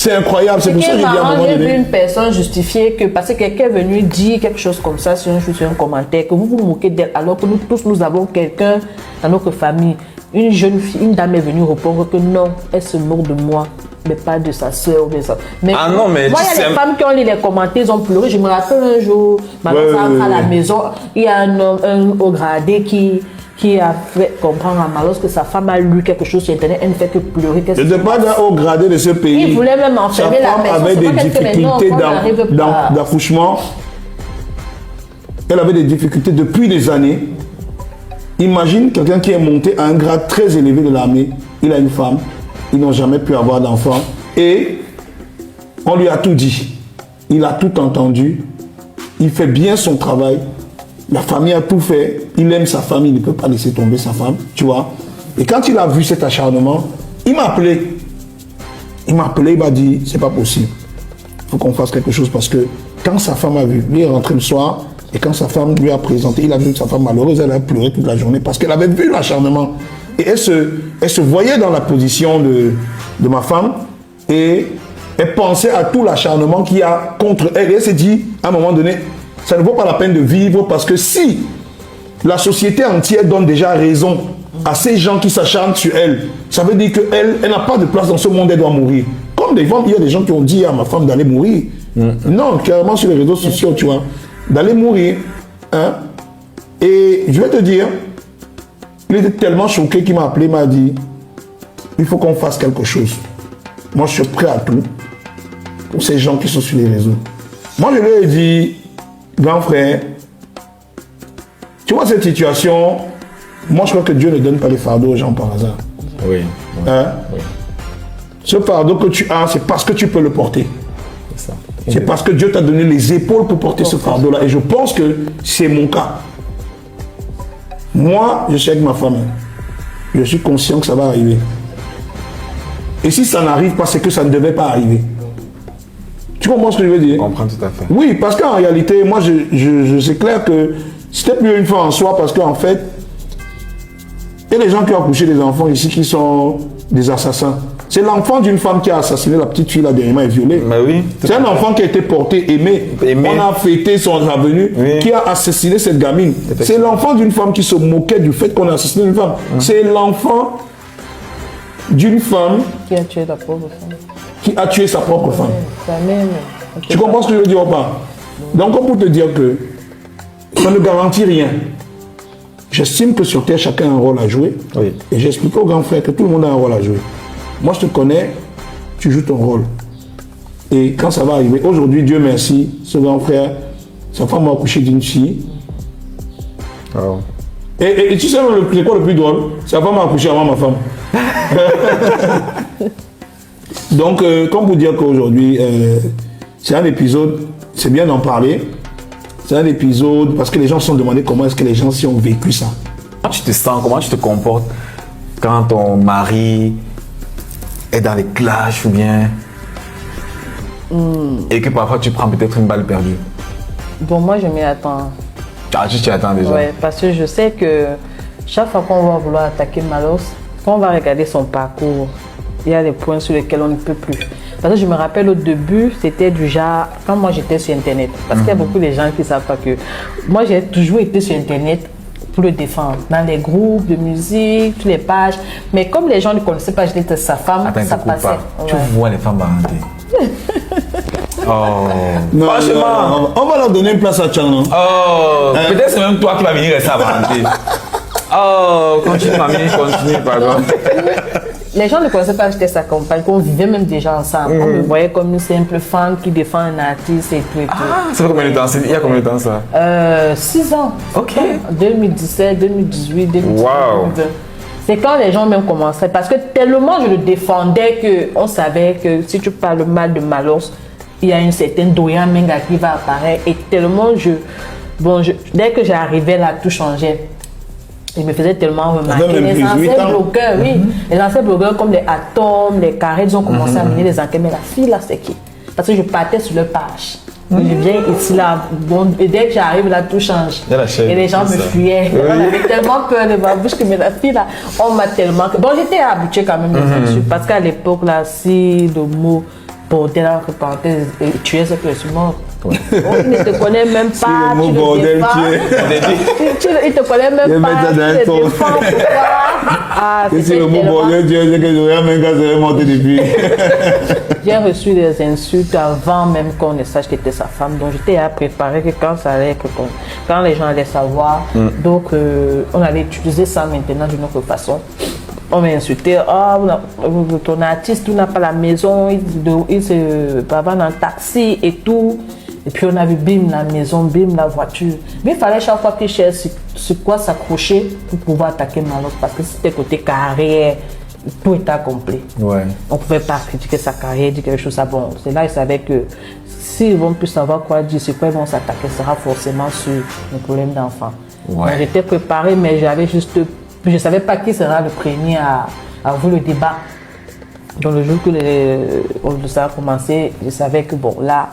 C'est incroyable, c'est pour ça que j'ai dit à un moment J'ai donné. vu une personne justifier que parce que quelqu'un est venu dire quelque chose comme ça sur un commentaire, que vous vous moquez d'elle, alors que nous tous nous avons quelqu'un dans notre famille. Une jeune fille, une dame est venue répondre que non, elle se moque de moi, mais pas de sa soeur ou de ça. Mais Ah non, mais moi, il y a des femmes qui ont lu les commentaires, ils ont pleuré. Je me rappelle un jour, ma femme à la maison, il y a un homme, un haut gradé qui a fait comprendre à Malos que sa femme a lu quelque chose sur Internet, elle ne fait que pleurer. Je ne pas d'un haut gradé de ce pays. Il voulait même enfermer la personne. Avait des difficultés d'accouchement. Elle avait des difficultés depuis des années. Imagine quelqu'un qui est monté à un grade très élevé de l'armée. Il a une femme. Ils n'ont jamais pu avoir d'enfant. Et on lui a tout dit. Il a tout entendu. Il fait bien son travail. La famille a tout fait. Il aime sa famille. Il ne peut pas laisser tomber sa femme. Tu vois. Et quand il a vu cet acharnement, il m'a appelé. Il m'a dit, c'est pas possible. Il faut qu'on fasse quelque chose parce que quand sa femme a vu, lui est rentré le soir. Et quand sa femme lui a présenté, il a vu que sa femme malheureuse, elle a pleuré toute la journée parce qu'elle avait vu l'acharnement. Et elle se voyait dans la position de ma femme et elle pensait à tout l'acharnement qu'il y a contre elle. Et elle s'est dit, à un moment donné, ça ne vaut pas la peine de vivre parce que si la société entière donne déjà raison à ces gens qui s'acharnent sur elle, ça veut dire qu'elle n'a pas de place dans ce monde, elle doit mourir. Comme des femmes, il y a des gens qui ont dit à ma femme d'aller mourir. Non, carrément sur les réseaux sociaux, tu vois. D'aller mourir. Hein? Et je vais te dire, il était tellement choqué qu'il m'a appelé, il m'a dit, il faut qu'on fasse quelque chose. Moi, je suis prêt à tout pour ces gens qui sont sur les réseaux. Moi, je lui ai dit, grand frère, tu vois cette situation, moi, je crois que Dieu ne donne pas les fardeaux aux gens par hasard. Oui. Hein? Oui. Ce fardeau que tu as, c'est parce que tu peux le porter. C'est ça. C'est parce que Dieu t'a donné les épaules pour porter ce fardeau-là. Et je pense que c'est mon cas. Moi, je suis avec ma femme. Je suis conscient que ça va arriver. Et si ça n'arrive pas, c'est que ça ne devait pas arriver. Tu comprends ce que je veux dire? Je comprends tout à fait. Oui, parce qu'en réalité, moi, c'est clair que c'était plus une fois en soi, parce qu'en fait, il y a des gens qui ont accouché des enfants ici qui sont des assassins. C'est l'enfant d'une femme qui a assassiné la petite fille là dernièrement et violée. Mais oui. C'est un enfant qui a été porté, aimé. On a fêté son venue, qui a assassiné cette gamine. C'est l'enfant d'une femme qui se moquait du fait qu'on a assassiné une femme. C'est l'enfant d'une femme qui a tué la pauvre femme. Qui a tué sa propre femme. Même. Tu comprends ce que je veux dire ou pas? Donc, on peut te dire que ça ne garantit rien. J'estime que sur Terre, chacun a un rôle à jouer. Oui. Et j'explique aux grands frères que tout le monde a un rôle à jouer. Moi, je te connais, tu joues ton rôle. Et quand ça va arriver, aujourd'hui, Dieu merci, ce grand frère, sa femme m'a accouché d'une fille. Oh. Et tu sais, c'est quoi le plus drôle? Sa femme m'a accouché avant ma femme. Donc, comme vous dire qu'aujourd'hui, c'est un épisode, c'est bien d'en parler. C'est un épisode, parce que les gens se sont demandé comment est-ce que les gens s'y ont vécu ça. Comment tu te sens, comment tu te comportes quand ton mari est dans les clashs ou bien et que parfois tu prends peut-être une balle perdue? Bon, moi je m'y attends. Ah, tu t'y attends déjà? Ouais, parce que je sais que chaque fois qu'on va vouloir attaquer Malos, quand on va regarder son parcours, il y a des points sur lesquels on ne peut plus. Parce que je me rappelle au début, c'était du genre, quand moi j'étais sur Internet, parce qu'il y a beaucoup de gens qui ne savent pas que moi j'ai toujours été sur Internet pour le défendre, dans les groupes de musique, toutes les pages. Mais comme les gens ne connaissaient pas, j'étais sa femme, attends, ça passait. Ouais. Tu vois les femmes baranter. Oh. Non, non, on va leur donner une place à Tchang. Oh, peut-être c'est même toi qui vas venir rester à baranter. Oh, continue mamie, continue, pardon. Les gens ne connaissaient pas que j'étais sa compagne, qu'on vivait même déjà ensemble. On me voyait comme une simple femme qui défend un artiste et tout et tout. Ah, ça fait combien de temps? Il y a combien de temps ça? 6 ans. Ok. 2017, 2018, 2019. Wow. C'est quand les gens même commençaient, parce que tellement je le défendais qu'on savait que si tu parles mal de Malos, il y a une certaine Doya Menga qui va apparaître. Et tellement dès que j'arrivais là, tout changeait. Il me faisait tellement remarquer. Les anciens blogueurs, oui. Les anciens blogueurs comme les Atomes, les Carrés, ils ont commencé à mener les enquêtes. Mais la fille là, c'est qui? Parce que je partais sur leur page. Je viens ici là, bon, et dès que j'arrive là, tout change. Et les gens me fuyaient. Oui. On avait tellement peur de ma bouche que mais la fille là, on m'a tellement. Bon, j'étais habituée quand même dessus parce qu'à l'époque là, si le mot bordel, entre parenthèses, et tu es ce que je suis mort. Ouais. Oh, il ne te connaît même pas. C'est le mot bordel il te connaît même pas. Tu te défends pourquoi. C'est le mot bordel, tu es que je regarde même quand c'est monté depuis. J'ai reçu des insultes avant même qu'on ne sache que c'était sa femme. Donc j'étais à préparer que quand ça allait être quand les gens allaient savoir. Donc on allait utiliser ça maintenant d'une autre façon. On m'a insulté, ton artiste, tu n'as pas la maison, il se va dans le taxi et tout. Et puis on a vu bim la maison, bim la voiture. Mais il fallait chaque fois qu'il cherche sur quoi s'accrocher pour pouvoir attaquer Malox. Parce que c'était côté carrière, tout était accompli. Ouais. On ne pouvait pas critiquer sa carrière, dire quelque chose. Bon, c'est là ils savaient que s'ils vont plus savoir quoi dire, sur quoi ils vont s'attaquer, ce sera forcément sur le problème d'enfant. Ouais. J'étais préparée, mais j'avais juste... Je ne savais pas qui sera le premier à ouvrir le débat. Donc le jour que ça a commencé, je savais que bon, là,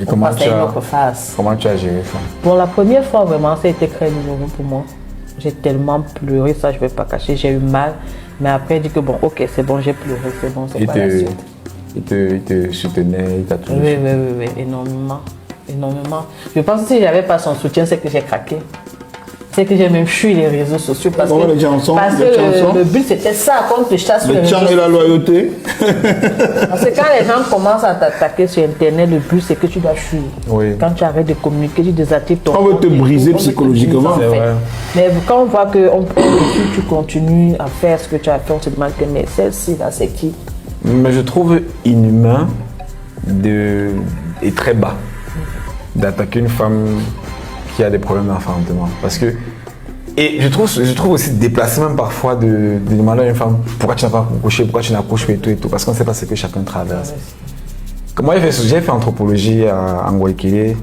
on passait une autre phase. Comment tu as géré ça? Bon, la première fois, vraiment, ça a été très douloureux pour moi. J'ai tellement pleuré, ça je ne vais pas cacher, j'ai eu mal. Mais après, j'ai dit que bon, ok, c'est bon, j'ai pleuré, c'est bon, c'est pas la suite. Il te soutenait, il t'a tout oui, énormément. Énormément. Je pense que si je n'avais pas son soutien, c'est que j'ai craqué. C'est que j'ai même fui les réseaux sociaux parce que le but c'était ça, qu'on te chasse sur les réseaux sociaux. Et la loyauté. Parce que quand les gens commencent à t'attaquer sur Internet, le but c'est que tu dois fuir. Oui. Quand tu arrêtes de communiquer, tu désactives ton compte. On veut te briser psychologiquement. C'est vrai. Mais quand on voit que tu continues à faire ce que tu as fait, on se demande que mais celle-ci là c'est qui? Mais je trouve inhumain et très bas d'attaquer une femme qui a des problèmes d'enfantement. Parce que, et je trouve aussi déplacé même parfois de demander à une femme pourquoi tu n'as pas accouché, pourquoi tu n'accouches pas et tout, parce qu'on ne sait pas ce que chacun traverse. Moi, j'ai fait anthropologie à Angoikele.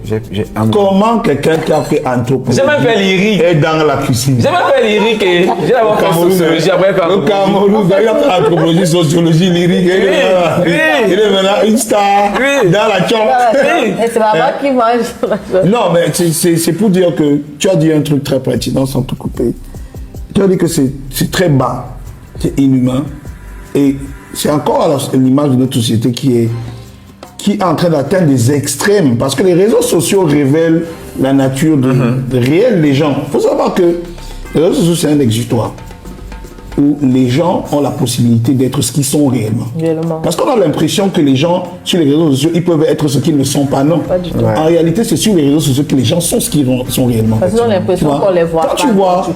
Comment quelqu'un qui a fait anthropologie j'ai même fait lyrique est dans la cuisine? J'ai même fait lyrique et j'ai d'abord fait sociologie, après fait anthropologie. Le Cameroun, d'ailleurs, anthropologie, sociologie, lyrique. Il est maintenant une star dans la chambre. C'est maman qui mange. Non, mais c'est pour dire que tu as dit un truc très pertinent sans te couper. Tu as dit que c'est très bas, c'est inhumain. Et c'est encore à l'image de notre société qui est en train d'atteindre des extrêmes, parce que les réseaux sociaux révèlent la nature réelle des gens. Il faut savoir que les réseaux sociaux, c'est un exutoire où les gens ont la possibilité d'être ce qu'ils sont réellement. Parce qu'on a l'impression que les gens, sur les réseaux sociaux, ils peuvent être ce qu'ils ne sont pas. Non. Pas du tout. En réalité, c'est sur les réseaux sociaux que les gens sont ce qu'ils sont réellement. Parce qu'ils ont l'impression qu'on les voit. Quand tu vois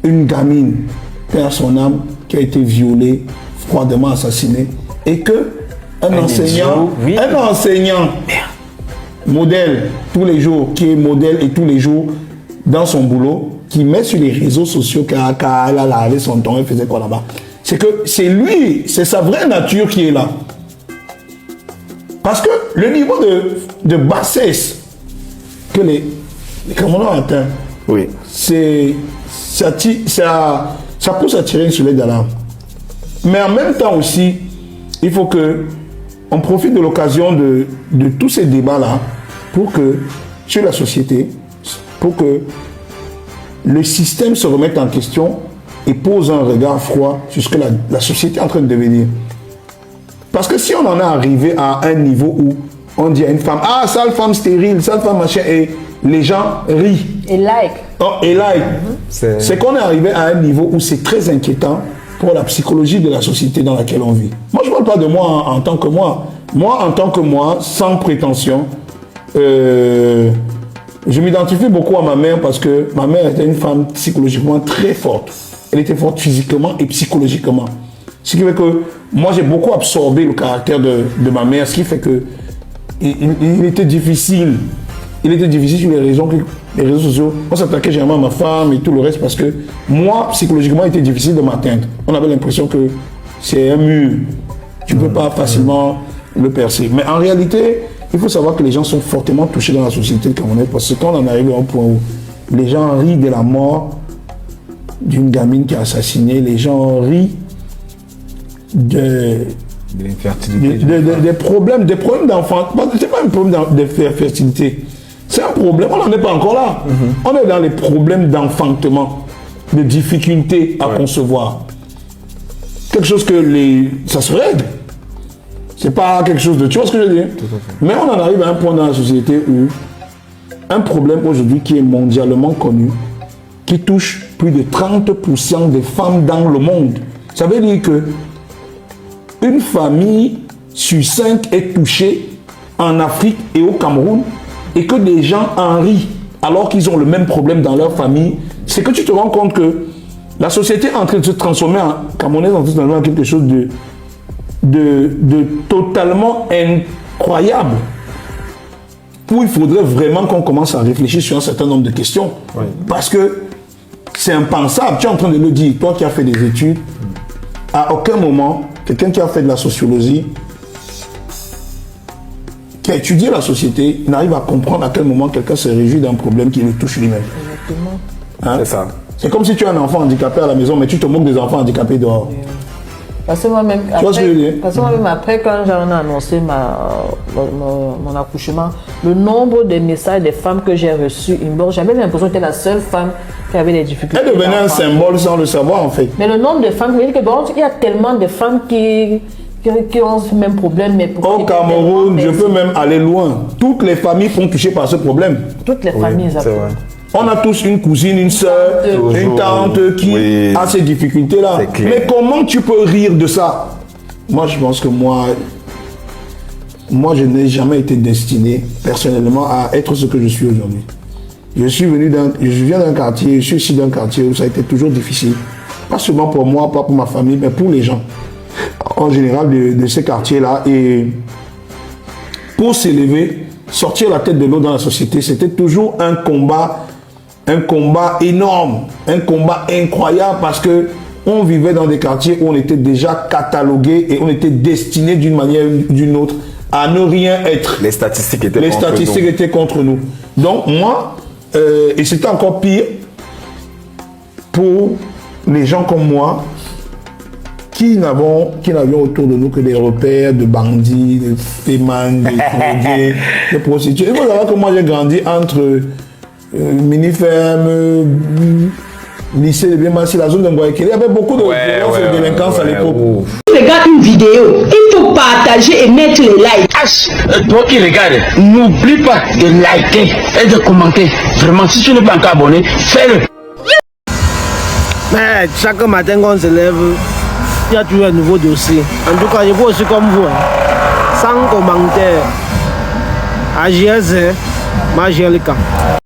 une gamine perd son âme, qui a été violée, froidement assassinée, et que un enseignant modèle tous les jours, qui est modèle et tous les jours dans son boulot, qui met sur les réseaux sociaux qu'elle a lavé son temps, elle faisait quoi là-bas. C'est que c'est lui, c'est sa vraie nature qui est là. Parce que le niveau de bassesse que les Camerounais ont atteint, oui, ça pousse à tirer une sonnette d'alarme. Mais en même temps aussi, il faut qu'on profite de l'occasion de tous ces débats-là pour que, sur la société, pour que le système se remette en question et pose un regard froid sur ce que la société est en train de devenir. Parce que si on en est arrivé à un niveau où on dit à une femme, ah, sale femme stérile, sale femme machin, et les gens rient. Et like. Oh, et like. C'est qu'on est arrivé à un niveau où c'est très inquiétant pour la psychologie de la société dans laquelle on vit. Moi, je ne parle pas de moi en tant que moi. Moi, en tant que moi, sans prétention, je m'identifie beaucoup à ma mère parce que ma mère était une femme psychologiquement très forte. Elle était forte physiquement et psychologiquement. Ce qui fait que moi, j'ai beaucoup absorbé le caractère de ma mère, ce qui fait que il était difficile. Il était difficile sur les réseaux sociaux. On s'attaquait généralement à ma femme et tout le reste parce que moi, psychologiquement, il était difficile de m'atteindre. On avait l'impression que c'est un mur. Tu ne peux pas facilement le percer. Mais en réalité, il faut savoir que les gens sont fortement touchés dans la société camerounaise parce que quand on en arrive à un point où les gens rient de la mort d'une gamine qui a assassiné, les gens rient des problèmes d'enfants. Ce n'est pas un problème de fertilité. C'est un problème, on n'en est pas encore là. On est dans les problèmes d'enfantement, de difficultés à concevoir. Quelque chose que ça se règle. C'est pas quelque chose de... Tu vois ce que je veux dire? Mais on en arrive à un point dans la société où un problème aujourd'hui qui est mondialement connu, qui touche plus de 30% des femmes dans le monde. Ça veut dire que une famille sur 5 est touchée en Afrique et au Cameroun et que des gens en rient alors qu'ils ont le même problème dans leur famille. C'est que tu te rends compte que la société est en train de se transformer en camerounaise, en train de quelque chose de totalement incroyable. Où il faudrait vraiment qu'on commence à réfléchir sur un certain nombre de questions. Oui. Parce que c'est impensable. Tu es en train de le dire, toi qui as fait des études, à aucun moment, quelqu'un qui a fait de la sociologie, qui a étudié la société, n'arrive à comprendre à quel moment quelqu'un se réjouit d'un problème qui le touche lui-même. Exactement. Hein? C'est ça. C'est comme si tu as un enfant handicapé à la maison, mais tu te moques des enfants handicapés dehors. Parce que moi-même, après, quand j'en ai annoncé mon accouchement, le nombre de messages des femmes que j'ai reçus, j'avais l'impression que j'étais la seule femme qui avait des difficultés. Elle devenait un symbole sans le savoir, en fait. Mais le nombre de femmes, il y a tellement de femmes qui ont ce même problème. Mais au Cameroun, je peux même aller loin. Toutes les familles sont touchées par ce problème. Toutes les familles, c'est vrai. On a tous une cousine, une soeur, une tante qui a ces difficultés-là. Mais comment tu peux rire de ça? Moi, je pense que moi, je n'ai jamais été destiné, personnellement, à être ce que je suis aujourd'hui. Je viens d'un quartier, je suis ici d'un quartier où ça a été toujours difficile. Pas seulement pour moi, pas pour ma famille, mais pour les gens. En général, de ces quartiers-là. Et pour s'élever, sortir la tête de l'eau dans la société, c'était toujours un combat énorme, un combat incroyable parce que on vivait dans des quartiers où on était déjà catalogué et on était destiné d'une manière ou d'une autre à ne rien être. Les statistiques étaient contre nous. Donc moi, et c'était encore pire pour les gens comme moi qui n'avions autour de nous que des repères de bandits, de fémans, de prostituées. Il faut savoir que moi j'ai grandi entre mini-ferme, lycée de Bien-Massi, la zone de Ngoïkele. Il y avait beaucoup de violence et de délinquance à l'époque. Tu regardes une vidéo, il faut partager et mettre les likes. Toi qui regardes, n'oublie pas de liker et de commenter. Vraiment, si tu n'es pas encore abonné, fais-le. Mais chaque matin quand on se lève, il y a toujours un nouveau dossier. En tout cas, je vois aussi comme vous, sans commentaire. À GS, moi j'ai le camp.